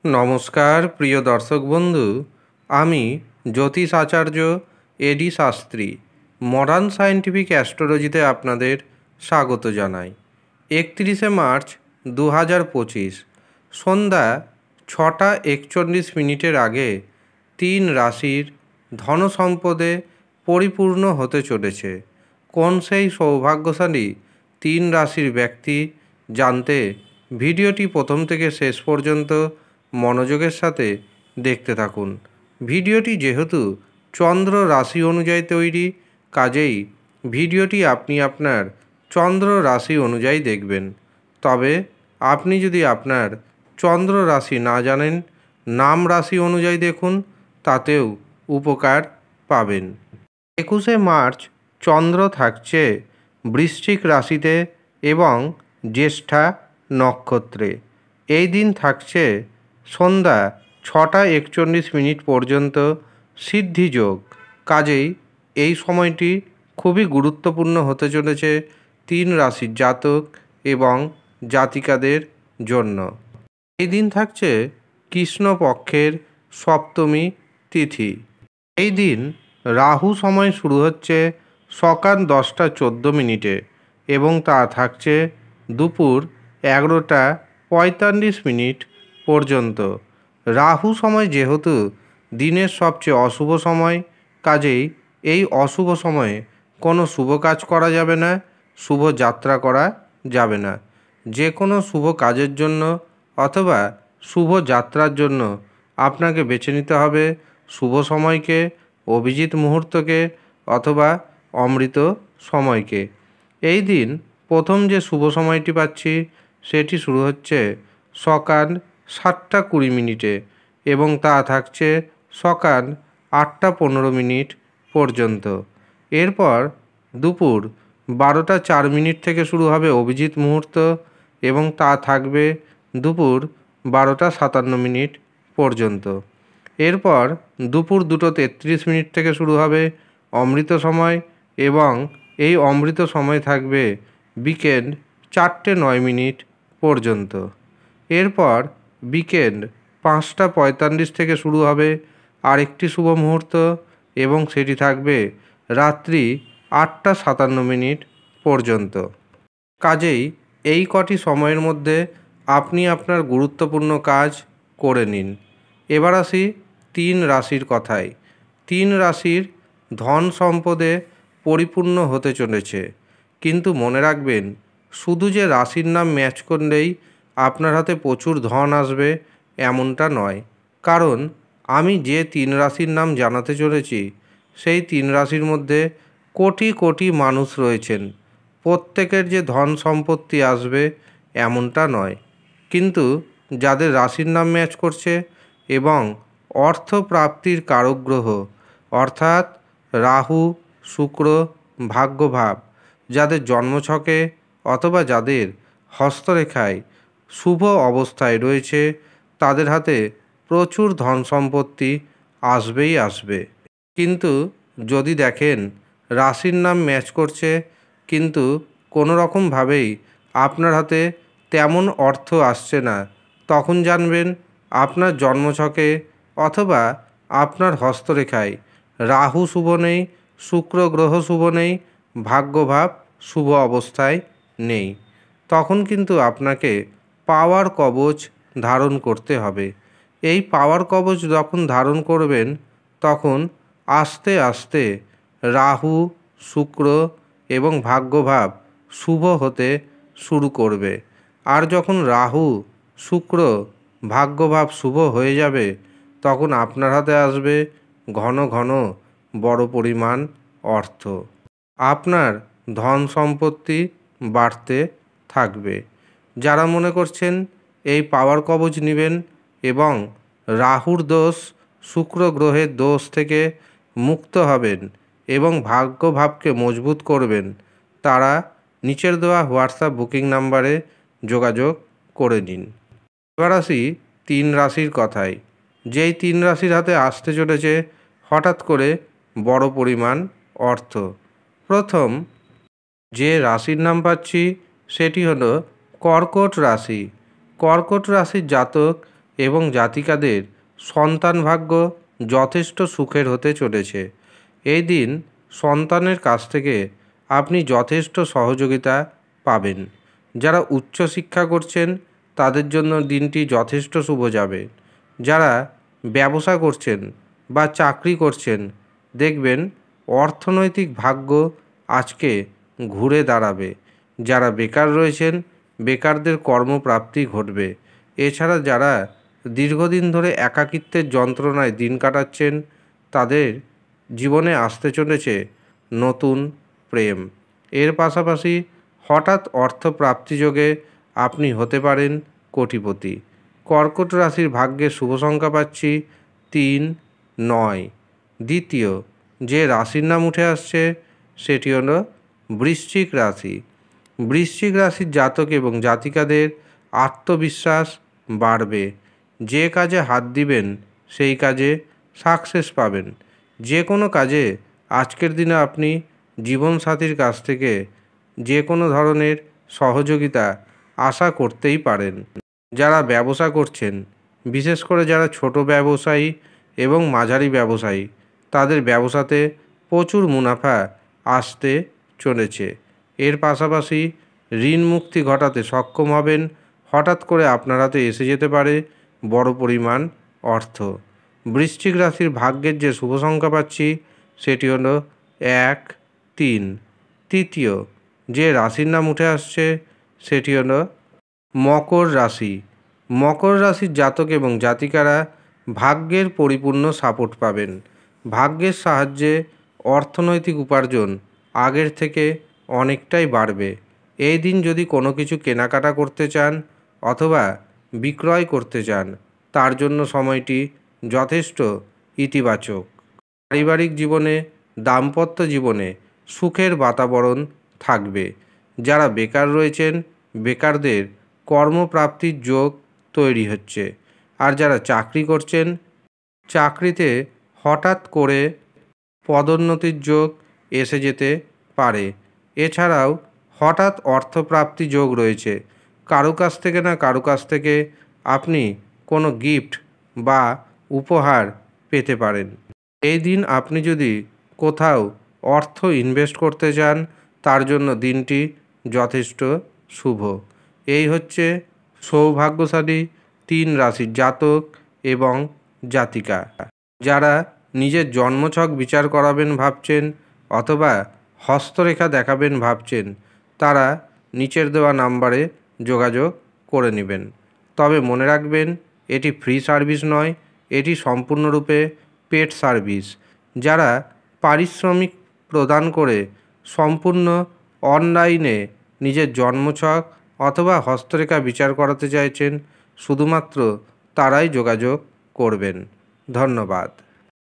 নমস্কার প্রিয় দর্শক বন্ধু, আমি জ্যোতিষ আচার্য এডি শাস্ত্রী মডার্ন সায়েন্টিফিক অ্যাস্ট্রোলজিতে আপনাদের স্বাগত জানাই। 31শে মার্চ 2025 সন্ধ্যা 6:41 আগে 3 রাশির ধনসম্পদে পরিপূর্ণ হতে চলেছে। কোন সেই সৌভাগ্যশালী 3 রাশির ব্যক্তি জানতে ভিডিওটি প্রথম থেকে শেষ পর্যন্ত মনোযোগের সাথে দেখতে থাকুন। ভিডিওটি যেহেতু চন্দ্র রাশি অনুযায়ী তৈরি, কাজেই ভিডিওটি আপনি আপনার চন্দ্র রাশি অনুযায়ী দেখবেন। তবে আপনি যদি আপনার চন্দ্র রাশি না জানেন, নাম রাশি অনুযায়ী দেখুন, তাতেও উপকার পাবেন। 21শে মার্চ চন্দ্র থাকছে বৃশ্চিক রাশিতে এবং জ্যেষ্ঠা নক্ষত্রে। এই দিন থাকছে সন্ধ্যা 6:41 পর্যন্ত সিদ্ধিযোগ। কাজেই এই সময়টি খুবই গুরুত্বপূর্ণ হতে চলেছে 3 রাশির জাতক এবং জাতিকাদের জন্য। এই দিন থাকছে কৃষ্ণপক্ষের সপ্তমী তিথি। এই দিন রাহু সময় শুরু হচ্ছে সকাল 10:14 এবং তা থাকছে দুপুর 11:45 পর্যন্ত। রাহু সময় যেহেতু দিনের সবচেয়ে অশুভ সময়, কাজেই এই অশুভ সময়ে কোনো শুভ কাজ করা যাবে না, শুভ যাত্রা করা যাবে না। যে কোনো শুভ কাজের জন্য অথবা শুভ যাত্রার জন্য আপনাকে বেছে নিতে হবে শুভ সময়কে, অভিজিৎ মুহূর্তকে অথবা অমৃত সময়কে। এই দিন প্রথম যে শুভ সময়টি পাচ্ছি সেটি শুরু হচ্ছে সকাল 7:20 এবং তা থাকছে সকাল 8:15 পর্যন্ত। এরপর দুপুর 12:04 থেকে শুরু হবে অভিজিৎ মুহূর্ত এবং তা থাকবে দুপুর 12:57 পর্যন্ত। এরপর দুপুর 2:33 থেকে শুরু হবে অমৃত সময় এবং এই অমৃত সময় থাকবে বিকেল 4:09 পর্যন্ত। এরপর বিকেল 5:45 থেকে শুরু হবে আরেকটি শুভ মুহূর্ত এবং সেটি থাকবে রাত্রি 8:57 পর্যন্ত। কাজেই এই কটি সময়ের মধ্যে আপনি আপনার গুরুত্বপূর্ণ কাজ করে নিন। এবার আসি 3 রাশির কথায়। 3 রাশির ধন সম্পদে পরিপূর্ণ হতে চলেছে, কিন্তু মনে রাখবেন শুধু যে রাশির নাম ম্যাচ করলেই আপনার হাতে প্রচুর ধন আসবে এমনটা নয়। কারণ আমি যে 3 রাশির নাম জানাতে চলেছি সেই 3 রাশির মধ্যে কোটি কোটি মানুষ রয়েছেন। প্রত্যেকের যে ধন সম্পত্তি আসবে এমনটা নয়, কিন্তু যাদের রাশির নাম ম্যাচ করছে এবং অর্থ প্রাপ্তির কারক গ্রহ অর্থাৎ রাহু, শুক্র, ভাগ্যভাব যাদের জন্মছকে অথবা যাদের হস্তরেখায় শুভ অবস্থায় রয়েছে, তাদের হাতে প্রচুর ধন সম্পত্তি আসবেই আসবে। কিন্তু যদি দেখেন রাশির নাম ম্যাচ করছে কিন্তু কোনো রকমভাবেই আপনার হাতে তেমন অর্থ আসছে না, তখন জানবেন আপনার জন্মছকে অথবা আপনার হস্তরেখায় রাহু শুভ নেই, শুক্র গ্রহ শুভ নেই, ভাগ্যভাব শুভ অবস্থায় নেই। তখন কিন্তু আপনাকে পাওয়ার কবচ ধারণ করতে হবে। এই পাওয়ার কবচ যখন ধারণ করবেন তখন আস্তে আস্তে রাহু, শুক্র এবং ভাগ্যভাব শুভ হতে শুরু করবে। আর যখন রাহু, শুক্র, ভাগ্যভাব শুভ হয়ে যাবে তখন আপনার হাতে আসবে ঘন ঘন বড় পরিমাণ অর্থ। আপনার ধন সম্পত্তি বাড়তে থাকবে। যারা মনে করছেন এই পাওয়ার কবচ নেবেন এবং রাহুর দোষ, শুক্র গ্রহের দোষ থেকে মুক্ত হবেন এবং ভাগ্যভাবকে মজবুত করবেন, তারা নিচের দেওয়া হোয়াটসঅ্যাপ বুকিং নাম্বারে যোগাযোগ করে নিন। এবার আসি 3 রাশির কথায়। যেই 3 রাশির হাতে আসতে চলেছে হঠাৎ করে বড় পরিমাণ অর্থ। প্রথম যে রাশির নাম পাচ্ছি সেটি হলো কর্কট রাশি। কর্কট রাশির জাতক এবং জাতিকাদের সন্তান ভাগ্য যথেষ্ট সুখের হতে চলেছে। এই দিন সন্তানের কাছ থেকে আপনি যথেষ্ট সহযোগিতা পাবেন। যারা উচ্চশিক্ষা করছেন তাদের জন্য দিনটি যথেষ্ট শুভ যাবে। যারা ব্যবসা করছেন বা চাকরি করছেন দেখবেন অর্থনৈতিক ভাগ্য আজকে ঘুরে দাঁড়াবে। যারা বেকার রয়েছেন বেকারদের কর্মপ্রাপ্তি ঘটবে। এছাড়া যারা দীর্ঘদিন ধরে একাকিত্বের যন্ত্রণায় দিন কাটাচ্ছেন তাদের জীবনে আসতে চলেছে নতুন প্রেম। এর পাশাপাশি হঠাৎ অর্থপ্রাপ্তিযোগে আপনি হতে পারেন কোটিপতি। কর্কট রাশির ভাগ্যে শুভ সংখ্যা পাচ্ছি 3, 9। দ্বিতীয় যে রাশির নাম উঠে আসছে সেটি হলো বৃশ্চিক রাশি। বৃশ্চিক রাশির জাতক এবং জাতিকাদের আত্মবিশ্বাস বাড়বে। যে কাজে হাত দিবেন সেই কাজে সাকসেস পাবেন। যে কোনো কাজে আজকের দিনে আপনি জীবনসাথীর কাছ থেকে যে কোনো ধরনের সহযোগিতা আশা করতেই পারেন। যারা ব্যবসা করছেন বিশেষ করে যারা ছোট ব্যবসায়ী এবং মাঝারি ব্যবসায়ী তাদের ব্যবসাতে প্রচুর মুনাফা আসতে চলেছে। এর পাশাপাশি ঋণ মুক্তি ঘটাতে সক্ষম হবেন। হঠাৎ করে আপনার হাতে এসে যেতে পারে বড় পরিমাণ অর্থ। বৃশ্চিক রাশির ভাগ্যের যে শুভ সংখ্যা পাচ্ছি সেটি হলো 1, 3। তৃতীয় যে রাশির নাম উঠে আসছে সেটি হলো মকর রাশি। মকর রাশির জাতক এবং জাতিকারা ভাগ্যের পরিপূর্ণ সাপোর্ট পাবেন। ভাগ্যের সাহায্যে অর্থনৈতিক উপার্জন আগের থেকে অনেকটাই বাড়বে। এই দিন যদি কোনো কিছু কেনাকাটা করতে চান অথবা বিক্রয় করতে চান তার জন্য সময়টি যথেষ্ট ইতিবাচক। পারিবারিক জীবনে দাম্পত্য জীবনে সুখের বাতাবরণ থাকবে। যারা বেকার রয়েছেন বেকারদের কর্মপ্রাপ্তির যোগ তৈরি হচ্ছে। আর যারা চাকরি করছেন চাকরিতে হঠাৎ করে পদোন্নতির যোগ এসে যেতে পারে। এছাড়াও হঠাৎ অর্থপ্রাপ্তি যোগ রয়েছে। কারো কাছ থেকে না কারো কাছ থেকে আপনি কোনো গিফট বা উপহার পেতে পারেন। এই দিন আপনি যদি কোথাও অর্থ ইনভেস্ট করতে চান তার জন্য দিনটি যথেষ্ট শুভ। এই হচ্ছে সৌভাগ্যশালী 3 রাশির জাতক এবং জাতিকা। যারা নিজের জন্মছক বিচার করাবেন ভাবছেন অথবা হস্তরেখা দেখাবেন ভাবছেন তারা নিচের দেওয়া নাম্বারে যোগাযোগ করে নেবেন। তবে মনে রাখবেন এটি ফ্রি সার্ভিস নয়, এটি সম্পূর্ণরূপে পেড সার্ভিস। যারা পারিশ্রমিক প্রদান করে সম্পূর্ণ অনলাইনে নিজের জন্মছক অথবা হস্তরেখা বিচার করাতে চাইছেন শুধুমাত্র তারাই যোগাযোগ করবেন। ধন্যবাদ।